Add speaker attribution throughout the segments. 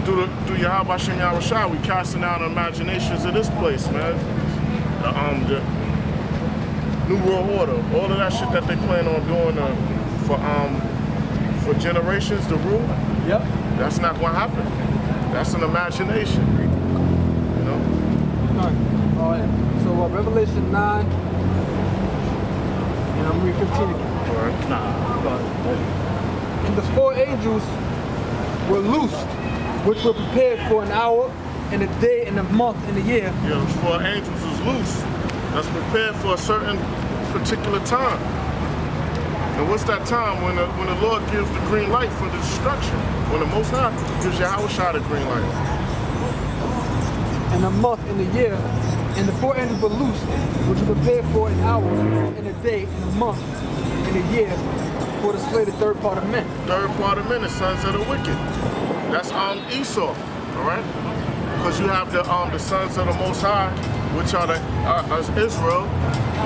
Speaker 1: through Yahweh Hashem Yahweh Shai, we casting out imaginations of this place, man. The New World Order, all of that shit that they plan on doing for generations to rule.
Speaker 2: Yep.
Speaker 1: That's not gonna happen. That's an imagination, you know.
Speaker 2: All right. So Revelation 9, and I'm reading 15 again.
Speaker 1: All right.
Speaker 2: And the four angels were loosed, which were prepared for an hour, and a day, and a month, and a year.
Speaker 1: Yeah, those four angels is loose. That's prepared for a certain particular time. And what's that time? When the Lord gives the green light for the destruction. When the Most High gives Yahweh Shai the green light.
Speaker 2: And a month, and a year, and the four angels were loosed, which were prepared for an hour, and a day, and a month, and a year, for to slay the third part of men.
Speaker 1: Third part of men, the sons of the wicked. That's Esau, all right? Because you have the sons of the Most High, which are Israel.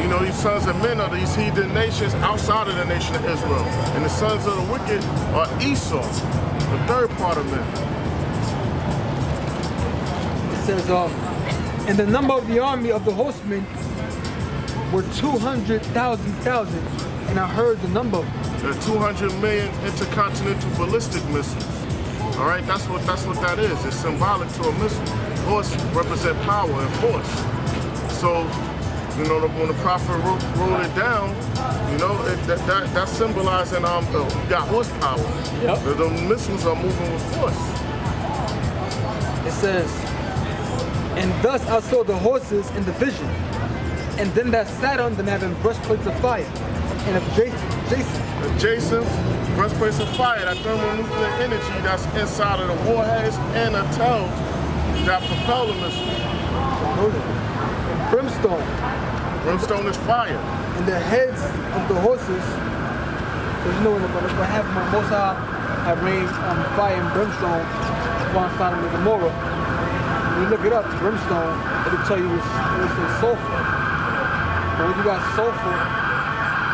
Speaker 1: You know, these sons of men are these heathen nations outside of the nation of Israel. And the sons of the wicked are Esau, the third part of men.
Speaker 2: It says, and the number of the army of the horsemen were 200,000, and I heard the number.
Speaker 1: There are 200 million intercontinental ballistic missiles. All right, that's what that is. It's symbolic to a missile. Horse represent power and force. So, you know, when the prophet wrote it down, you know, that's symbolizing you got horsepower.
Speaker 2: Yep.
Speaker 1: The missiles are moving with force.
Speaker 2: It says, and thus I saw the horses in the vision, and them that sat on them having breastplates of fire, and of
Speaker 1: Jason, breastplates of fire, that thermonuclear energy that's inside of the warheads and the tails that propel the missile.
Speaker 2: Brimstone.
Speaker 1: Brimstone is fire.
Speaker 2: And the heads of the horses, because you know what happened when Moses had rained fire and brimstone upon Sodom and Gomorrah. When you look it up, brimstone, it'll tell you it's sulfur. But when you got sulfur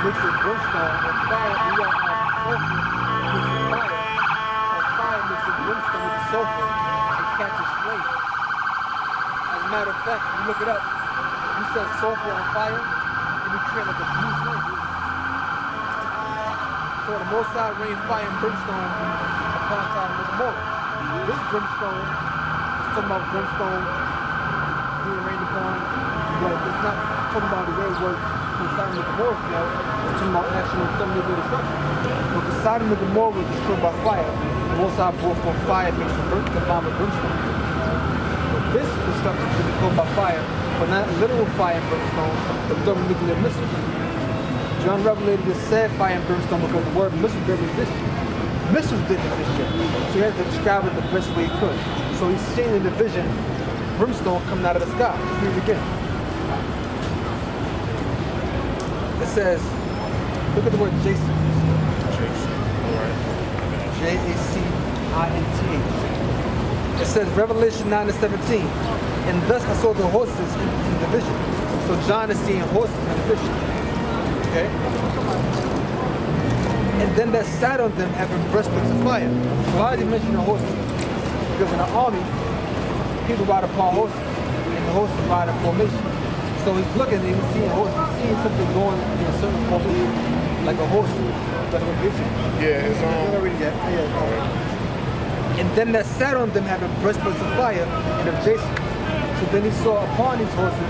Speaker 2: mixed with brimstone, or fire, you got sulfur mixed with fire. Or fire mixed with brimstone with the sulfur, it catches flame. As a matter of fact, when you look it up, you set sulfur on fire, and you create like a blue flame. So the Most High rained fire and brimstone upon Sodom and Gomorrah. This brimstone is talking about brimstone being rained upon, but it's not talking about the way it was when Sodom and Gomorrah fell. It's talking about actual thermonuclear destruction. Because Sodom and Gomorrah was destroyed by fire, the Most High brought forth fire mixed with brimstone. But this destruction is caused by fire, but not literal fire and brimstone, but thermonuclear missiles. John Revelated this said fire and brimstone because the word missile didn't exist. Missiles didn't exist yet. So he had to describe it the best way he could. So he's seeing in the vision brimstone coming out of the sky. Let's read it again. It says, look at the word Jason.
Speaker 1: Jason, all right.
Speaker 2: Jacinth. It says Revelation 9:17. And thus I saw the horses in the vision. So John is seeing horses in the vision. Okay? And then that sat on them having breastplates of fire. So why did he mention the horses? Because in the army, people ride upon horses, and the horses ride in formation. So he's looking and he's seeing horses, he's seeing something going in a certain formation, like a horse. That's what it is.
Speaker 1: Yeah, it's
Speaker 2: not ready yet. Yeah, all right. And then that sat on them having breastplates of fire and of Jason. So then he saw upon these horses,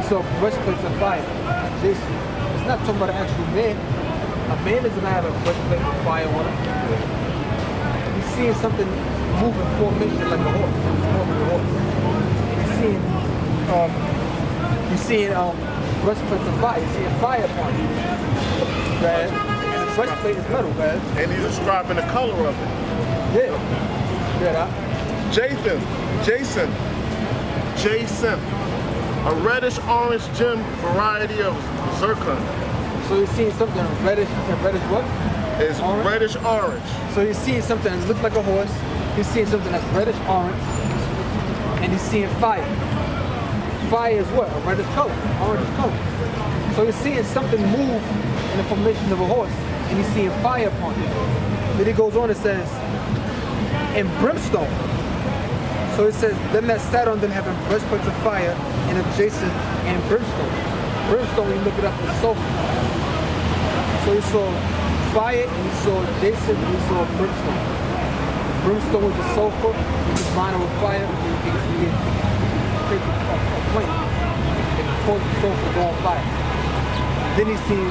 Speaker 2: he saw breastplates of fire. Jason. It's not talking about an actual man. A man doesn't have a breastplate of fire on him. He's seeing something move in formation like a horse. He's seeing breastplates of fire. He's seeing fire upon him. Right? And the breastplate is metal, right?
Speaker 1: And he's describing the color of it.
Speaker 2: Yeah.
Speaker 1: Jason. A reddish orange gem variety of zircon.
Speaker 2: So he's seeing something reddish what?
Speaker 1: It's orange? Reddish orange.
Speaker 2: So he's seeing something that looks like a horse. He's seeing something that's reddish orange. And he's seeing fire. Fire is what? A reddish color, orange color. So he's seeing something move in the formation of a horse. And he's seeing fire upon it. Then he goes on and says, and brimstone. So it says, them that sat on them having breastplates of fire and of jacinth and brimstone. Brimstone, when you look it up, is sulfur. So you saw fire, and you saw jacinth, and you saw brimstone. Brimstone was the sulfur, you just line it with fire, and you get a flame. It causes the sulfur to go on fire. Then he's seeing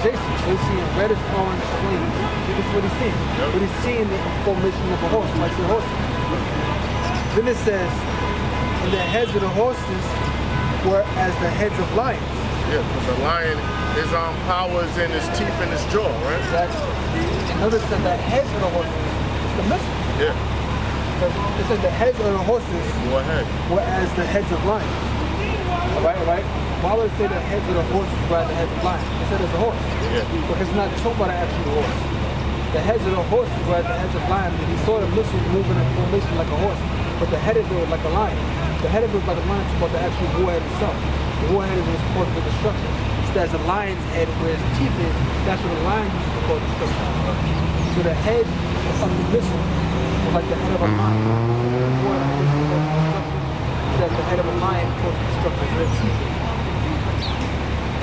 Speaker 2: jacinth, so he's seeing reddish orange flames. This is what he's seeing.
Speaker 1: Yep.
Speaker 2: But he's seeing the formation of a horse, like the horse. Then it says, and the heads of the horses were as the heads of lions.
Speaker 1: Yeah, because a lion, his power is in his teeth and his jaw, right?
Speaker 2: Exactly. And notice that the heads of the horses is the missile.
Speaker 1: Yeah.
Speaker 2: So it said the heads of the horses
Speaker 1: Go ahead.
Speaker 2: were as the heads of lions. Alright? Why would it say the heads of the horses were as the heads of lions? It said it's a horse.
Speaker 1: Yeah.
Speaker 2: Because it's not talking about an actual horse. The heads of the horses were as the heads of lions, and he saw the missile moving in formation like a horse. But the head of it was like a lion. The head of it was like a lion, it's about the actual warhead itself. The warhead is what's causing the destruction. Just as the lion's head, where his teeth is, that's what the lion uses to cause destruction. So the head of the missile was like the head of a lion. The warhead is causing destruction. That's the head of a lion causing destruction. Their teeth.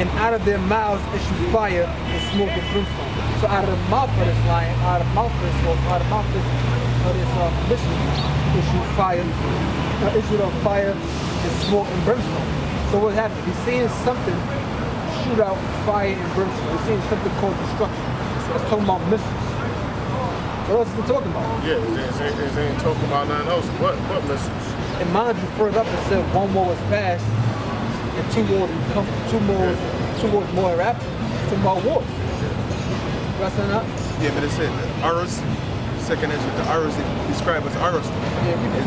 Speaker 2: And out of their mouths issue fire and smoke and brimstone. So out of the mouth of this lion, out of the mouth of this horse, out of the mouth of this mission, issue fire, issue of fire and smoke and brimstone. So what happened? He's seeing something shoot out fire and brimstone. He's seeing something called destruction. It's talking about missiles. What else is it talking about?
Speaker 1: Yeah, it ain't talking about nothing else. What missiles?
Speaker 2: And mind you, further up it said one war was passed and two wars more hereafter. It's talking about wars. Right or not?
Speaker 3: Yeah, but it said Arus, second entry, the Arus is described as Arus.
Speaker 2: Yeah, we did.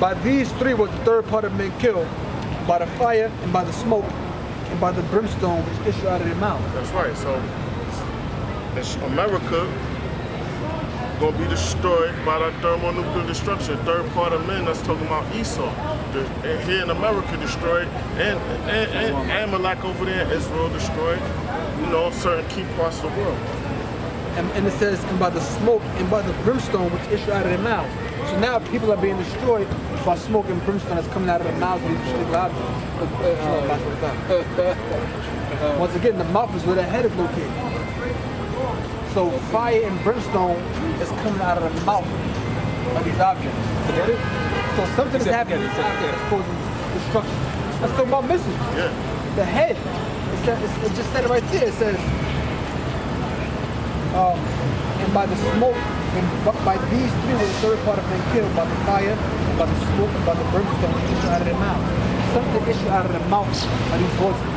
Speaker 2: By these three was the third part of men killed, by the fire and by the smoke and by the brimstone which issued out of their mouth.
Speaker 1: That's right. So America gonna be destroyed by that thermonuclear destruction. Third part of men, that's talking about Esau. And here in America destroyed, and Amalek over there, Israel destroyed, certain key parts of the world.
Speaker 2: And it says, and by the smoke and by the brimstone which issue out of their mouth. So now people are being destroyed by smoke and brimstone that's coming out of the mouths of these particular objects. Once again, the mouth is where the head is located. So fire and brimstone is coming out of the mouth of these objects. Get it? So something is happening that's causing destruction. Let's talk about missiles.
Speaker 1: Yeah.
Speaker 2: The head. It just said it right there. It says, and by the smoke, and by these three was the third part of men killed, by the fire, by the smoke, and by the brimstone which issue out of their mouth. Something issue out of the mouth of these horses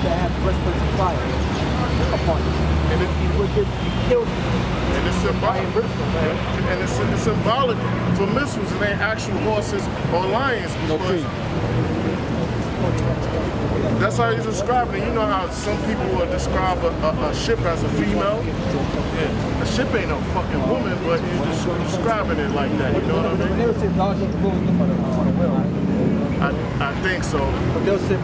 Speaker 2: that have breastplates of fire upon them. And he killed them.
Speaker 1: And it's symbolic. And it's symbolic for missiles, and ain't actual horses or lions. That's how he's describing it. You know how some people will describe a ship as a female? Yeah. A ship ain't no fucking woman, but you're just describing it like that. You know what I mean?
Speaker 2: They would say dog ship moves on the wheel.
Speaker 1: I think so.
Speaker 2: But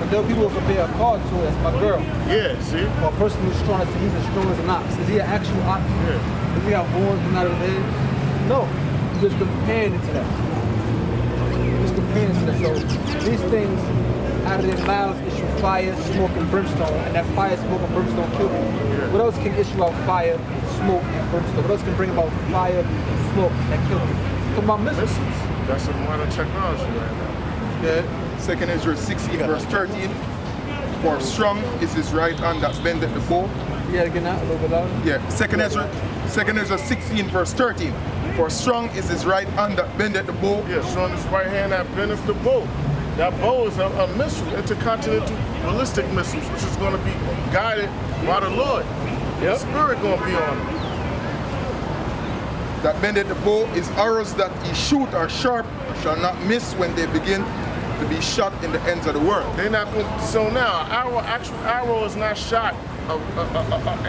Speaker 2: they'll people will compare a car to it as my girl.
Speaker 1: Yeah, see?
Speaker 2: Or a person who's strong, he's as strong as an ox. Is he an actual ox?
Speaker 1: Yeah.
Speaker 2: Does he have horns coming out of his head? No. He's just comparing it to that. Just comparing it to that. So these things out of their mouths issue fire, smoke, and brimstone, and that fire, smoke, and brimstone kill people.
Speaker 1: Yeah.
Speaker 2: What else can issue out fire, smoke, and brimstone? What else can bring about fire, smoke, that kill people? Talking about missiles.
Speaker 1: That's some modern technology right now.
Speaker 3: Yeah. Second Ezra 16 verse 13. For strong is his right hand that bendeth the bow.
Speaker 2: You gotta get that a little bit louder.
Speaker 3: Yeah, Second Ezra 16 verse 13. For strong is his right hand that bendeth the bow.
Speaker 1: Yeah, showing his right hand that bendeth the bow. That bow is a missile, intercontinental ballistic missiles, which is going to be guided by the Lord. The Spirit going to be on it.
Speaker 3: That bendeth the bow is arrows that he shoot are sharp, shall not miss when they begin to be shot in the ends of the world.
Speaker 1: They're not going. So now, actual arrow is not shot.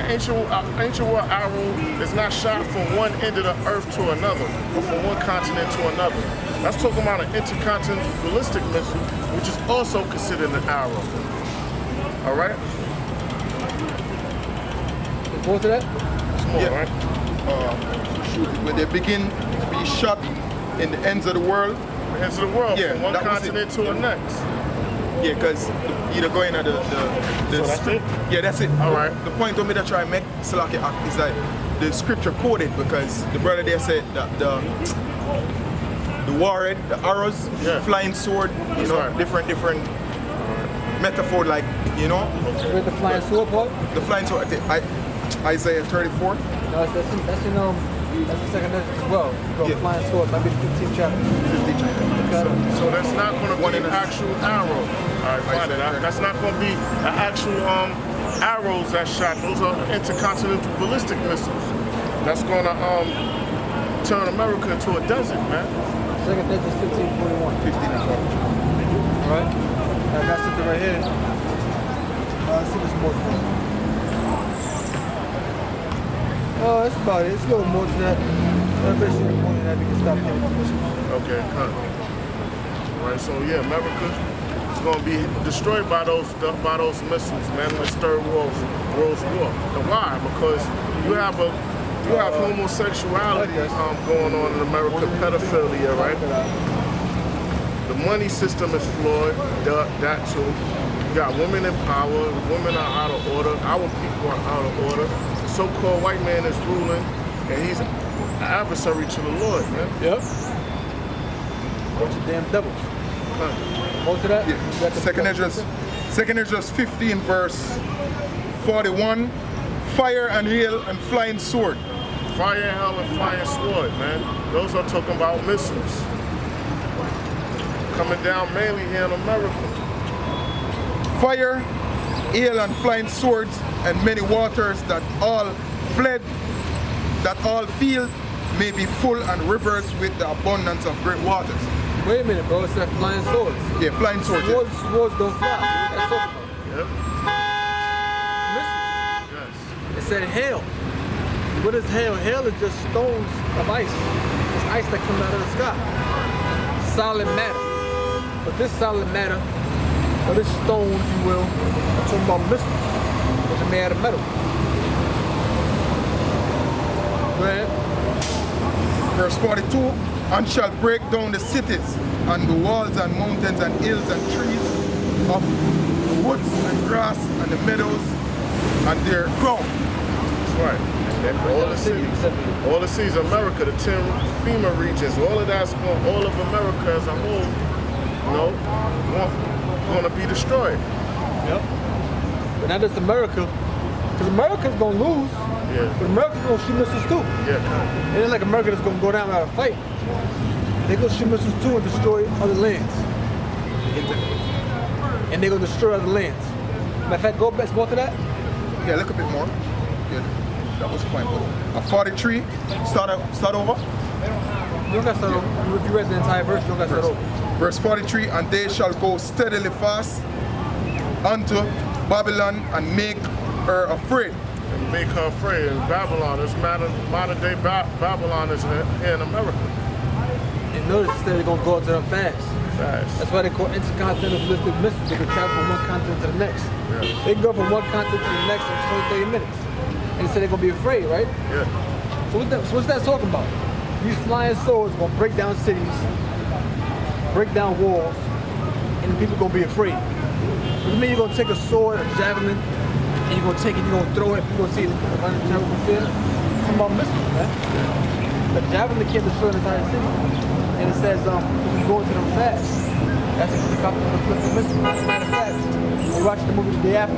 Speaker 1: Ancient war arrow is not shot from one end of the earth to another, or from one continent to another. That's talking about an intercontinental ballistic missile, which is also considered an arrow. All right.
Speaker 2: What was that?
Speaker 1: more,
Speaker 3: Yeah.
Speaker 1: right?
Speaker 3: Shoot, when they begin to be shot in the ends of the world.
Speaker 1: The ends of the world,
Speaker 3: Yeah,
Speaker 1: from one
Speaker 3: that was
Speaker 1: continent
Speaker 3: it.
Speaker 1: to the next.
Speaker 3: Yeah, because either going at the
Speaker 1: So that's it?
Speaker 3: Yeah, that's it.
Speaker 1: All right.
Speaker 3: The point of me that try to make Salaki act is that the scripture quoted because the brother there said that the warhead, the arrows,
Speaker 1: Yeah.
Speaker 3: flying sword,
Speaker 1: That's right.
Speaker 3: different metaphor, like, you know,
Speaker 2: With the flying sword part?
Speaker 3: the flying sword. Isaiah 34.
Speaker 2: No, that's the second message as well. The
Speaker 3: Yeah.
Speaker 2: flying sword, maybe the 15th chapter.
Speaker 3: 50 chapter.
Speaker 1: So that's not going to
Speaker 3: One
Speaker 1: be
Speaker 3: in
Speaker 1: an
Speaker 3: a-
Speaker 1: actual arrow. All right, fine. That's not going to be an actual arrows that shot. Those are intercontinental ballistic missiles. That's going to turn America into a desert, man.
Speaker 2: Second message 1541.
Speaker 3: 15 and 12.
Speaker 2: Alright? I got something right here. Let's see what's more for it. Oh, that's about it. It's a little more than that. I'm basically pointing that we can stop getting missiles.
Speaker 1: Okay, cut. All right, so yeah, America is going to be destroyed by those missiles, man. In this third world war. And why? Because you have homosexuality going on in America, pedophilia, right? The money system is flawed. That too. You got women in power. Women are out of order. Our people are out of order. The so-called white man is ruling, and he's an adversary to the Lord, man.
Speaker 2: Yep. Bunch of damn devils.
Speaker 1: Cut.
Speaker 2: Most of that?
Speaker 3: Yeah.
Speaker 2: You got the-
Speaker 3: Second Esdras 15 verse 41. Fire and hail and flying sword.
Speaker 1: Fire, hell, and flying sword, man. Those are talking about missiles. Coming down mainly here in America.
Speaker 3: Fire, hail and flying swords, and many waters that all fled, that all field may be full, and rivers with the abundance of great waters.
Speaker 2: Wait a minute, bro. It said flying swords.
Speaker 3: Yeah, flying swords. Yeah.
Speaker 2: Swords don't fly. What that's talking
Speaker 1: Yep.
Speaker 2: about? Listen.
Speaker 1: Yes.
Speaker 2: It said hail. What is hail? Hail is just stones of ice. It's ice that comes out of the sky. Solid matter. But this solid matter, or this stone, if you will, I'm talking about missiles, which are made out of metal. Go ahead.
Speaker 3: Verse 42. And shall break down the cities, and the walls and mountains and hills and trees of the woods and grass and the meadows and their crown.
Speaker 1: That's right. And all the cities, America, the 10 FEMA regions, all of that's all of America as a whole, going to be destroyed.
Speaker 2: Yep. But not just America, because America's going to lose,
Speaker 1: Yeah.
Speaker 2: but America's going to shoot missiles too.
Speaker 1: Yeah.
Speaker 2: It ain't like America that's going to go down without a fight. They're going to shoot missiles too and destroy other lands. And they're going to destroy other lands. Matter of fact, go back more to that.
Speaker 3: Yeah, look a bit more. Yeah, that was the point. A 43. Start over.
Speaker 2: You don't got to start over. If you read the entire verse, you don't got to start over.
Speaker 3: Verse 43. And they shall go steadily fast unto Babylon and make her afraid.
Speaker 1: And make her afraid. And Babylon, this modern day Babylon is here in America.
Speaker 2: And notice instead they're going to go up to them fast.
Speaker 1: Fast.
Speaker 2: That's why they call intercontinental ballistic missiles. They can travel from one continent to the next.
Speaker 1: Yeah.
Speaker 2: They can go from one continent to the next in 20, 30 minutes. And they say they're going to be afraid, right?
Speaker 1: Yeah.
Speaker 2: So what's that talking about? These flying swords are going to break down cities, break down walls, and the people are going to be afraid. What do you mean you're going to take a sword, a javelin, and you're going to take it, you're going to throw it, you're going to see it running terrible fear? It's talking about missiles, man. The javelin can't destroy an entire city. And it says, you go into them fast. That's what the confidence of the missile. Matter of fact, we watched the movie The Day After.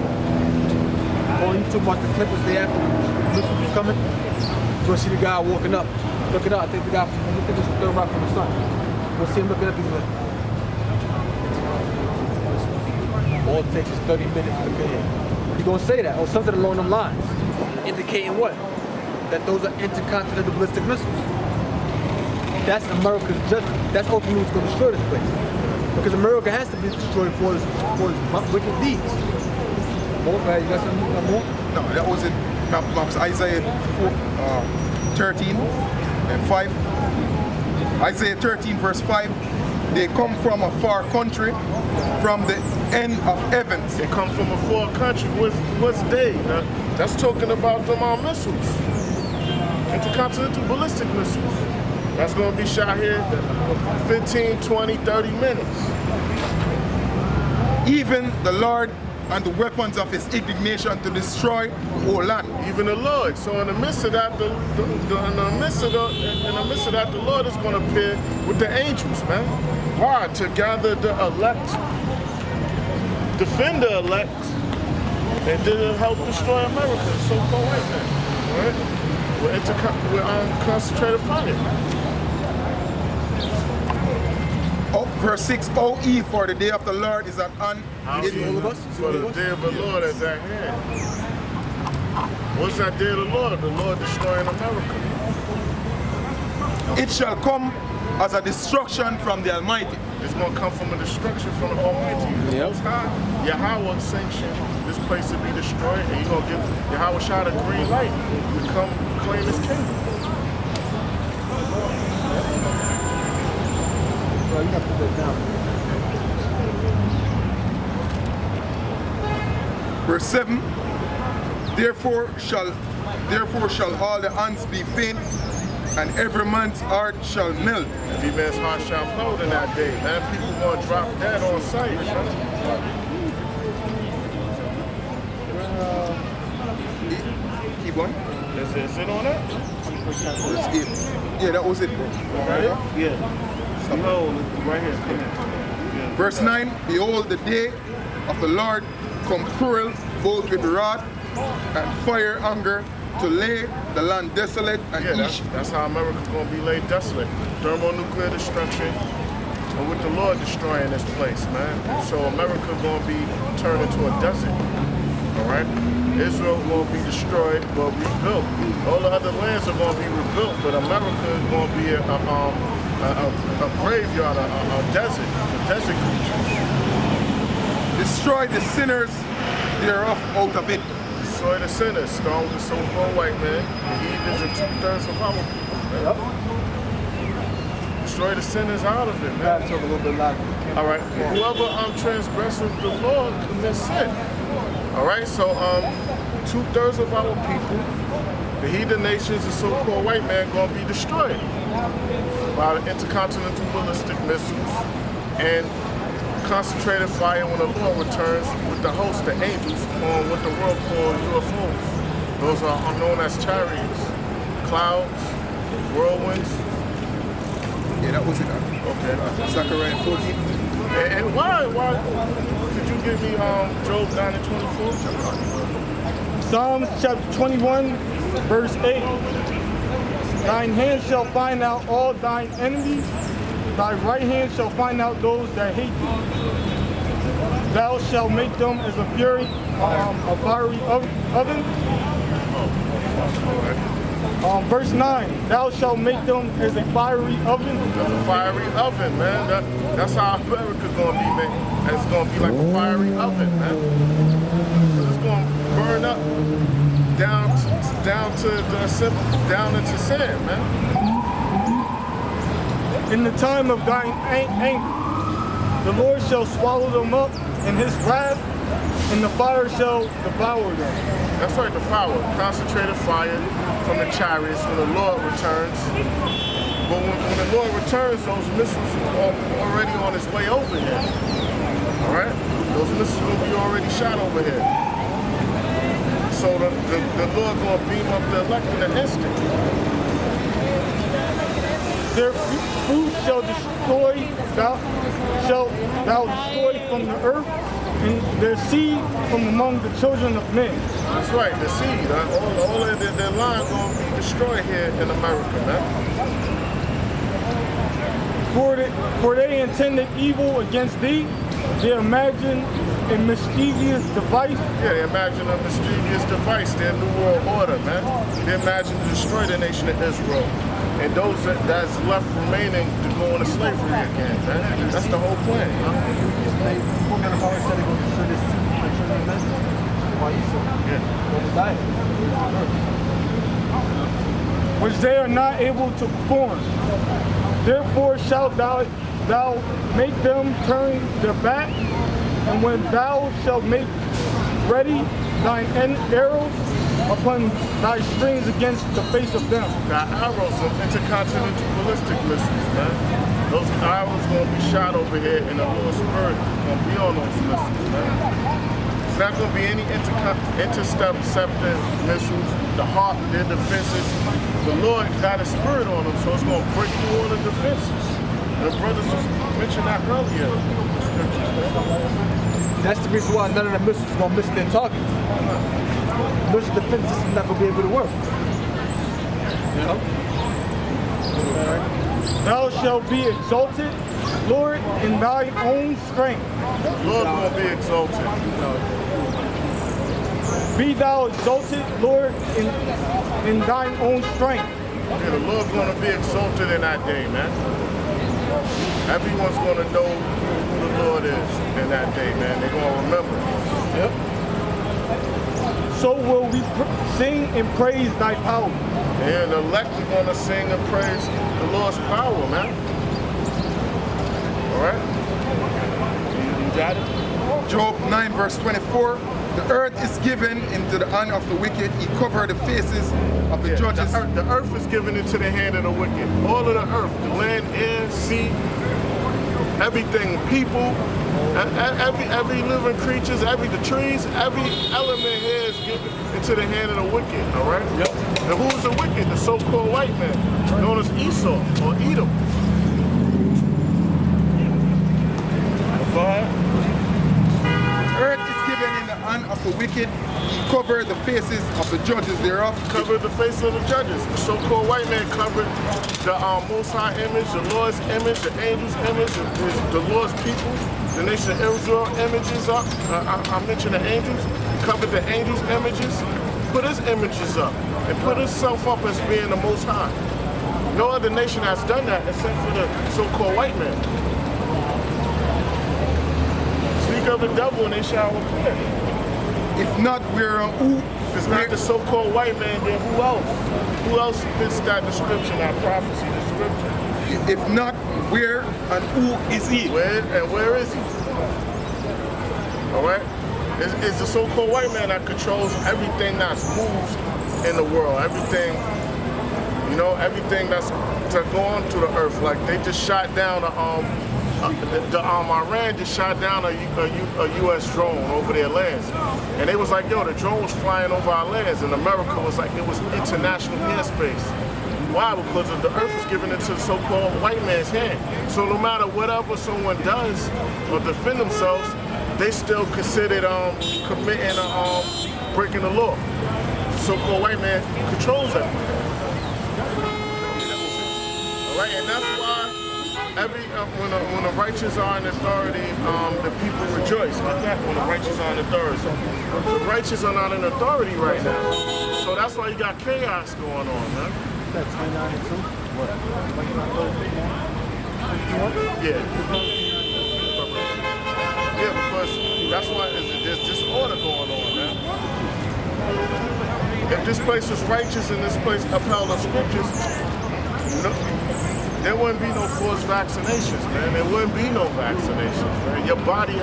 Speaker 2: On YouTube, watch the clip was The Day After. The missile was coming. You're gonna see the guy walking up. Looking up, I think the guy from, I think it's the third rock from the sun. You're gonna see him looking up, he's like, all it takes is 30 minutes to get here. You're gonna say that, or something along them lines. Indicating what? That those are intercontinental ballistic missiles. That's America's judgment. That's ultimately what's going to destroy this place. Because America has to be destroyed for its wicked deeds. More, you got something more?
Speaker 3: No, that was in Isaiah 13 and 5. Isaiah 13 verse 5. They come from a far country, from the end of heavens.
Speaker 1: They come from a far country. What's they? That's talking about them missiles. intercontinental ballistic missiles. That's going to be shot here 15, 20, 30 minutes.
Speaker 3: Even the Lord and the weapons of his indignation to destroy the whole land.
Speaker 1: Even the Lord. So in the midst of that, the Lord is going to appear with the angels, man. Why? To gather the elect, defend the elect, and to help destroy America. So-called white man. Right? We're concentrated fire.
Speaker 3: Oh, verse 6, O.E. for the day of the Lord is at hand.
Speaker 1: For the day of the Lord is at hand. What's that day of the Lord? The Lord destroying America.
Speaker 3: It shall come as a destruction from the Almighty.
Speaker 1: It's going to come from a destruction from the Almighty.
Speaker 2: Yep.
Speaker 1: Yahweh sanctioned this place to be destroyed, and you're going to give Yahweh shot a green light to come claim his kingdom.
Speaker 2: Well, you have to put that down.
Speaker 3: Verse 7, Therefore shall all the hands be faint, and every man's heart shall melt.
Speaker 1: Every man's heart shall melt in that day, man. People going to drop dead on sight, man.
Speaker 3: Keep going.
Speaker 1: Is it on that?
Speaker 3: Verse 8. Yeah, that was it, bro.
Speaker 1: Right here? Yeah. No, right here. Come here. Yeah.
Speaker 3: Verse 9, Behold, the day of the Lord come cruel, both with wrath and fire, anger, to lay the land desolate and
Speaker 1: that's how America's going to be laid desolate. Thermonuclear destruction, and with the Lord destroying this place, man. So America's going to be turned into a desert, all right? Israel going to be destroyed, but rebuilt. All the other lands are going to be rebuilt, but America is going to be a graveyard, a desert, a desert creature.
Speaker 3: destroy the sinners thereof out of it.
Speaker 1: Destroy the sinners, start with the so-called white man, the heathens, and 2/3 of our people, man.
Speaker 2: Yep.
Speaker 1: Destroy the sinners out of it,
Speaker 2: You
Speaker 1: man.
Speaker 2: gotta talk a little bit louder.
Speaker 1: All right. Whoever transgresses the law commits sin. All right. So 2/3 of our people, the heathen nations, the so-called white man, gonna be destroyed by the intercontinental ballistic missiles and concentrated fire when the Lord returns with the host, the angels, on what the world calls UFOs. Those are known as chariots, clouds, whirlwinds.
Speaker 3: Yeah, that was it.
Speaker 1: Okay.
Speaker 3: Zechariah 14.
Speaker 1: And why? Could you give me Job 9 and 24?
Speaker 2: Psalms chapter 21, verse 8. Thine hand shall find out all thine enemies. Thy right hand shall find out those that hate thee. Thou shalt make them as a fiery oven. Verse 9. Thou shalt make them as a fiery oven.
Speaker 1: As a fiery oven, man. That's how America's gonna be, man. It's gonna be like a fiery oven, man. It's gonna burn up down into sand, man.
Speaker 2: In the time of thine anger, the Lord shall swallow them up in his wrath, and the fire shall devour them.
Speaker 1: That's right, the fire. Concentrated fire from the chariots when the Lord returns. But when the Lord returns, those missiles are already on its way over here. All right? Those missiles will be already shot over here. So the Lord going to beam up the elect in an instant.
Speaker 2: Their fruit shall thou destroy from the earth, and their seed from among the children of men.
Speaker 1: That's right, the seed. All of their line going to be destroyed here in America, man.
Speaker 2: For they intended evil against thee. They imagined a mischievous device.
Speaker 1: Yeah, they imagine a mischievous device, their new world order, man. They imagine to destroy the nation of Israel. And those that's left remaining to go into slavery again, man. That's the whole plan.
Speaker 2: Which they are not able to perform. Therefore shalt thou make them turn their back, and when thou shalt make ready thine arrows, upon thy strings against the face of them.
Speaker 1: Got arrows, some intercontinental ballistic missiles, man. Those arrows gonna be shot over here, and the Lord's Spirit gonna be on those missiles, man. It's not gonna be any intercepting missiles. The Hawk, their defenses. The Lord got His Spirit on them, so it's gonna break through all the defenses. The brothers just mentioned that earlier. The scriptures, man.
Speaker 2: That's the reason why none of the missiles are gonna miss their targets. Missile defense system not gonna be able to work. You know? Thou shalt be exalted, Lord, in thy own strength.
Speaker 1: Lord gonna be exalted.
Speaker 2: Be thou exalted, Lord, in thine own strength.
Speaker 1: Yeah, the Lord gonna be exalted in that day, man. Everyone's gonna know who the Lord is in that day, man. They're gonna remember.
Speaker 2: Yep. So will we sing and praise thy power.
Speaker 1: And the elect are gonna sing and praise the Lord's power, man. All right? You got it?
Speaker 3: Job 9 verse 24. The earth is given into the hand of the wicked. He covered the faces of the judges.
Speaker 1: The earth is given into the hand of the wicked. All of the earth, the land, air, sea, everything, people, every living creatures, the trees, every element here is given into the hand of the wicked, all right?
Speaker 2: Yep.
Speaker 1: And who is the wicked? The so-called white man, known as Esau or Edom. Go ahead.
Speaker 3: Earth is given in the hand of the wicked. He covered the faces of the judges thereof.
Speaker 1: Covered the face of the judges. The so-called white man covered the Most High image, the Lord's image, the angel's image, the Lord's people, the nation of Israel images up. I mentioned the angels. He covered the angels' images, put his images up, and put himself up as being the Most High. No other nation has done that except for the so-called white man. Speak of the devil and they shall repent.
Speaker 3: If not, we're who?
Speaker 1: If it's not the so-called white man, then who else? Who else fits that description, that prophecy description?
Speaker 3: If not, where and who is he?
Speaker 1: Where is he? All right? It's the so-called white man that controls everything that's moves in the world. Everything, you know, everything that's to go on to the earth. Like they just shot down Iran just shot down a U.S. drone over their lands. And they was like, yo, the drone was flying over our lands, and America was like, it was international airspace. Why? Because the earth is given into the so-called white man's hand. So no matter whatever someone does or defend themselves, they still considered committing breaking the law. The so-called white man controls that. All right, and that's why when the righteous are in authority, the people rejoice. Like that, when the righteous are in authority. The righteous are not in authority right now. So that's why you got chaos going on, man.
Speaker 2: That's 29 and 2. What?
Speaker 1: Yeah. Yeah, because that's why there's disorder going on, man. If this place was righteous and this place upheld the scriptures, there wouldn't be no forced vaccinations, man. There wouldn't be no vaccinations, man. Your body you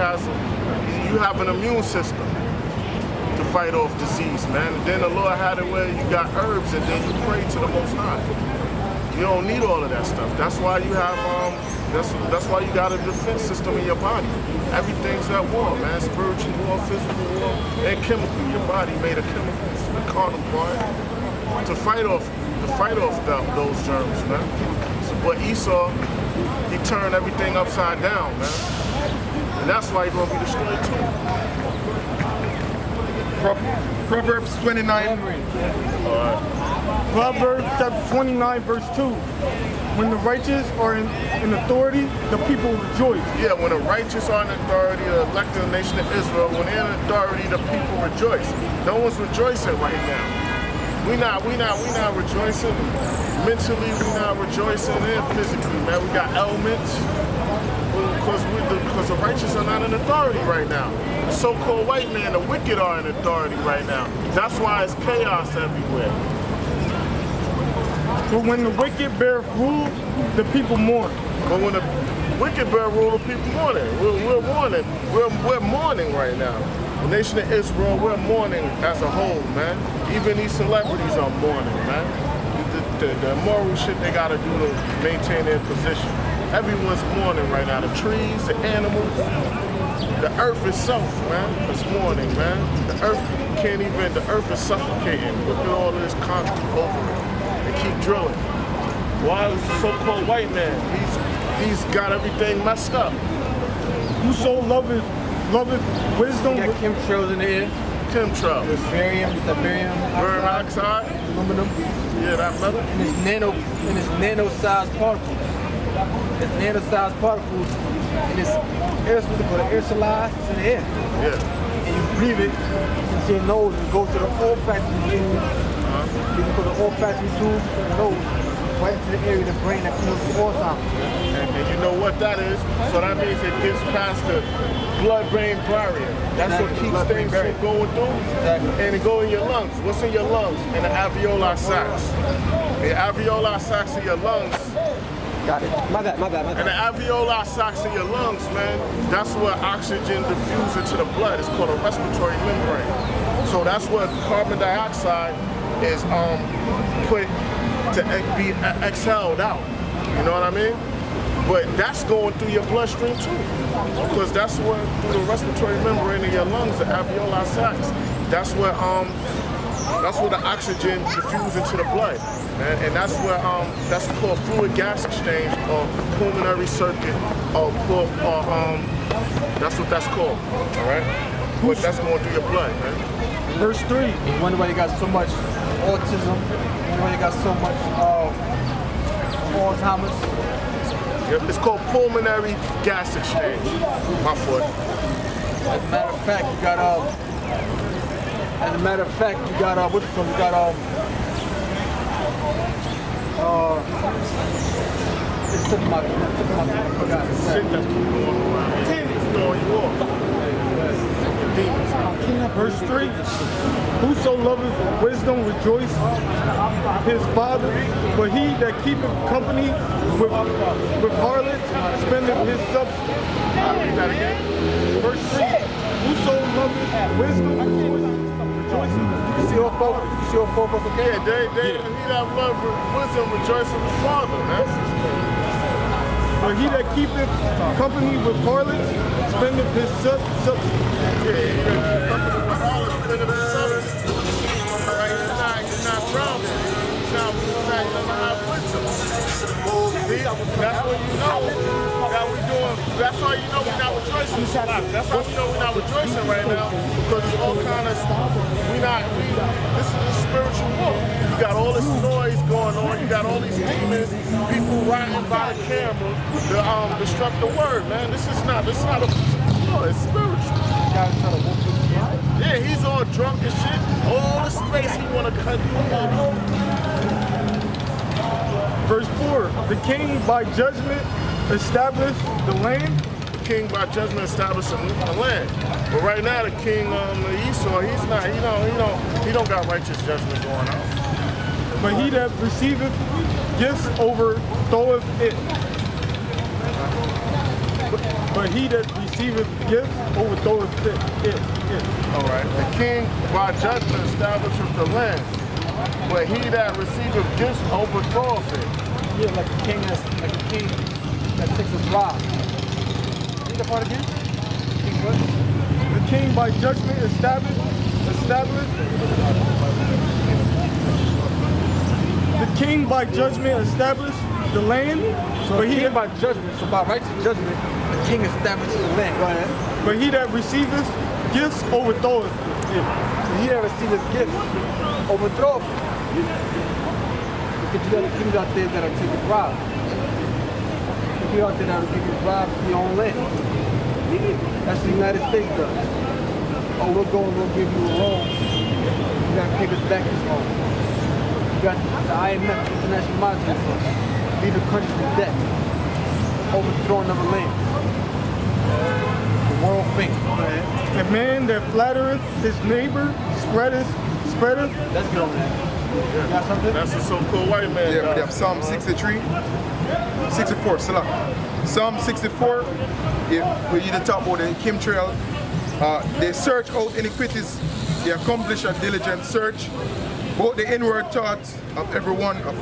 Speaker 1: have an immune system to fight off disease, man. And then the Lord had it where you got herbs and then you pray to the Most High. You don't need all of that stuff. That's why you have, that's why you got a defense system in your body. Everything's at war, man. Spiritual war, physical war, and chemical. Your body made of chemicals, the carnal part, to fight off those germs, man. So, but Esau, he turned everything upside down, man. And that's why he's gonna be destroyed too.
Speaker 3: Proverbs 29.
Speaker 2: Proverbs chapter 29, verse 2. When the righteous are in authority, the people rejoice.
Speaker 1: Yeah, when the righteous are in authority, the elected nation of Israel, when they're in authority, the people rejoice. No one's rejoicing right now. We not rejoicing mentally. We not rejoicing and physically, man. We got elements because the righteous are not in authority right now. The so-called white man, the wicked are in authority right now. That's why it's chaos everywhere.
Speaker 2: But when the wicked bear rule, the people mourn.
Speaker 1: But when the wicked bear rule, the people mourning. We're mourning. We're mourning right now. The nation of Israel, we're mourning as a whole, man. Even these celebrities are mourning, man. The moral shit they gotta do to maintain their position. Everyone's mourning right now. The trees, the animals, the earth itself, man, is mourning, man. The earth can't even, the earth is suffocating. Look at all this concrete over it. They keep drilling. Why is the so-called white man? He's got everything messed up.
Speaker 2: Whoso loveth wisdom.
Speaker 4: You got chemtrails in the air.
Speaker 1: Chemtrails.
Speaker 4: There's barium
Speaker 1: Barium oxide.
Speaker 4: aluminum,
Speaker 1: Yeah, that metal.
Speaker 4: and it's nano-sized particles. It's nano-sized particles, and it's aerosolized. It's in the air.
Speaker 1: Yeah.
Speaker 4: And you breathe it into your nose and go to the olfactory tube. You go to the olfactory tube to the nose, right into the area of the brain that causes Alzheimer's.
Speaker 1: And you know what that is? So that means it gets past the blood-brain barrier. That's what keeps things from going through.
Speaker 4: Exactly.
Speaker 1: And it go in your lungs. What's in your lungs? In the alveolar sacs. The alveolar sacs of your lungs.
Speaker 4: Got it. My bad.
Speaker 1: And the alveolar sacs of your lungs, man, that's where oxygen diffuses into the blood. It's called a respiratory membrane. So that's where carbon dioxide is put to be exhaled out. You know what I mean? But that's going through your bloodstream too, because that's what through the respiratory membrane in your lungs, the alveolar sacs. That's where the oxygen diffuses into the blood, man. And that's where that's called fluid gas exchange or pulmonary circuit, or that's what that's called. All right, but that's going through your blood, man.
Speaker 2: Verse 3.
Speaker 4: You wonder why you got so much autism. You wonder why you got so much Alzheimer's.
Speaker 1: Yep, it's called pulmonary gas exchange. My fault.
Speaker 4: As a matter of fact, you got what's it called? You got it's took my I forgot.
Speaker 1: Shit that's going around here. It's throwing you off. Demons.
Speaker 2: Verse 3. Whoso loveth wisdom rejoice his father, but he that keepeth company with harlots spendeth his substance.
Speaker 1: Read that again.
Speaker 2: Verse 3. Whoso loveth wisdom rejoiceth.
Speaker 4: You see your focus, okay?
Speaker 1: Yeah, he that love wisdom rejoices his father, man.
Speaker 2: But he that keepeth company with harlots spendeth his substance.
Speaker 1: Yeah, he that keep company with harlots spendeth his substance. Right, he's not grounded. He's not doesn't have wisdom. See, that's when you know that we're doing. That's why you know we're not rejoicing. That's why you know we're not rejoicing right now, because it's all kind of this is a spiritual war. You got all this noise going on. You got all these demons, people riding by the camera to disrupt the word, man. This is not a physical war. It's spiritual. Yeah, he's all drunk and shit. All the space he want to cut through.
Speaker 2: Verse 4. The king by judgment established the land.
Speaker 1: The king by judgment established the land. But right now the king Esau, he don't got righteous judgment going on.
Speaker 2: But he that receiveth gifts overthroweth it. But he that receiveth gifts overthroweth it.
Speaker 1: All right. The king by judgment establisheth the land. But he that receiveth gifts overthroweth it.
Speaker 4: Yeah, like a king that takes a bribe. Read the part again. King what?
Speaker 2: The king by judgment established. The king by judgment established the land.
Speaker 4: So the king by judgment, so by righteous judgment, the king establishes the land. Go ahead.
Speaker 2: But he that receiveth gifts overthroweth it.
Speaker 4: So he that receives gifts overthrow it. Because you got kings out there that'll take a bribe. The people out there that'll give you a bribe for your own land. That's what the United States does. Oh, we'll give you a loan. You gotta pay us back this loan. You got the IMF, International Monetary Fund, leaving countries in debt, overthrowing other lands. The world think, man.
Speaker 2: A man that flattereth his neighbor spreadeth.
Speaker 4: Let's get on that. You got something?
Speaker 1: That's the so-called white man.
Speaker 3: Yeah, we have Psalm 63, 64, Salah. Psalm 64, yeah, where you talk about the chemtrail They search out iniquities, they accomplish a diligent search, both the inward thoughts of every one of them.